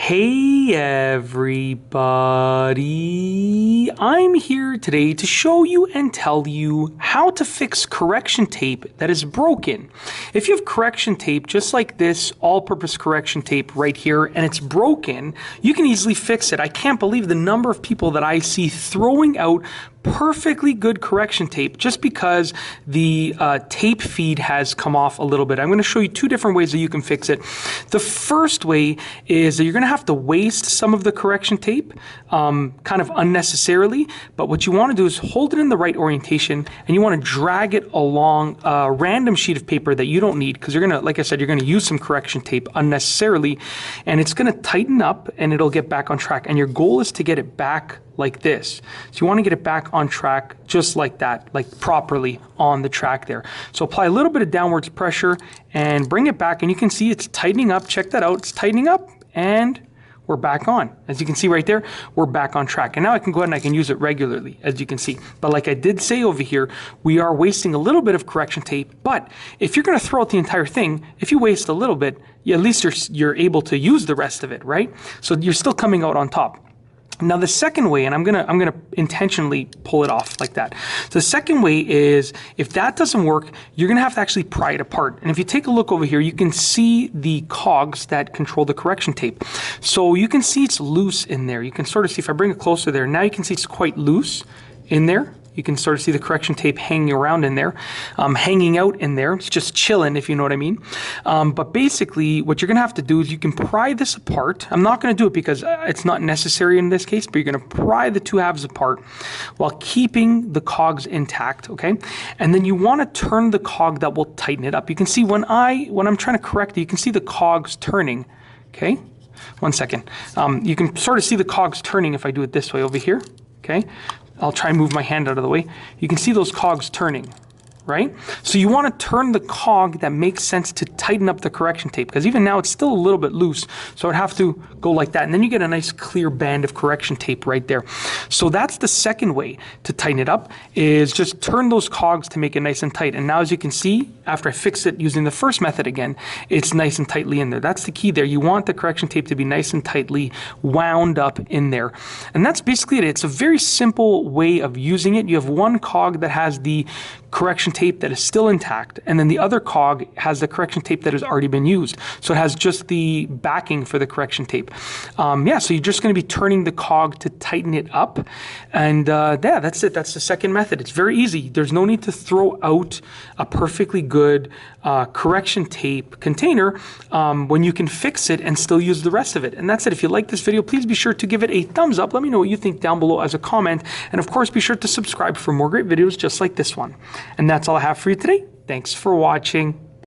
Hey everybody, I'm here today to show you and tell you how to fix correction tape that is broken. If you have correction tape just like this, all-purpose correction tape right here, and it's broken, you can easily fix it. I can't believe the number of people that I see throwing out perfectly good correction tape just because the tape feed has come off a little bit. I'm going to show you two different ways that you can fix it. The first way is that you're going to have to waste some of the correction tape kind of unnecessarily, but what you want to do is hold it in the right orientation and you want to drag it along a random sheet of paper that you don't need, because you're going to, like I said, you're going to use some correction tape unnecessarily, and it's going to tighten up and it'll get back on track, and your goal is to get it back like this. So you want to get it back on track just like that, like properly on the track there. So apply a little bit of downwards pressure and bring it back, and you can see it's tightening up. Check that out. It's tightening up and we're back on. As you can see right there, we're back on track. And now I can go ahead and I can use it regularly, as you can see. But like I did say over here, we are wasting a little bit of correction tape, but if you're going to throw out the entire thing, if you waste a little bit, at least you're able to use the rest of it, right? So you're still coming out on top. Now the second way, and I'm gonna intentionally pull it off like that. So the second way is, if that doesn't work, you're gonna have to actually pry it apart. And if you take a look over here, you can see the cogs that control the correction tape. So you can see it's loose in there. You can sort of see, if I bring it closer there, now you can see it's quite loose in there. You can sort of see the correction tape hanging around in there, hanging out in there. It's just chilling, if you know what I mean. But basically, what you're going to have to do is you can pry this apart. I'm not going to do it because it's not necessary in this case, but you're going to pry the two halves apart while keeping the cogs intact, okay? And then you want to turn the cog that will tighten it up. You can see when I'm trying to correct it, you can see the cogs turning, okay? One second. You can sort of see the cogs turning if I do it this way over here, okay? I'll try and move my hand out of the way. You can see those cogs turning, right? So you want to turn the cog that makes sense to tighten up the correction tape, because even now it's still a little bit loose. So I'd have to go like that, and then you get a nice clear band of correction tape right there. So that's the second way to tighten it up, is just turn those cogs to make it nice and tight. And now, as you can see, after I fix it using the first method again, it's nice and tightly in there. That's the key there. You want the correction tape to be nice and tightly wound up in there. And that's basically it. It's a very simple way of using it. You have one cog that has the correction tape that is still intact, and then the other cog has the correction tape that has already been used. So it has just the backing for the correction tape. Yeah, so you're just going to be turning the cog to tighten it up, and yeah, that's it. That's the second method. It's very easy. There's no need to throw out a perfectly good correction tape container when you can fix it and still use the rest of it. And that's it. If you like this video, please be sure to give it a thumbs up. Let me know what you think down below as a comment, and of course be sure to subscribe for more great videos just like this one. And that's all I have for you today. Thanks for watching.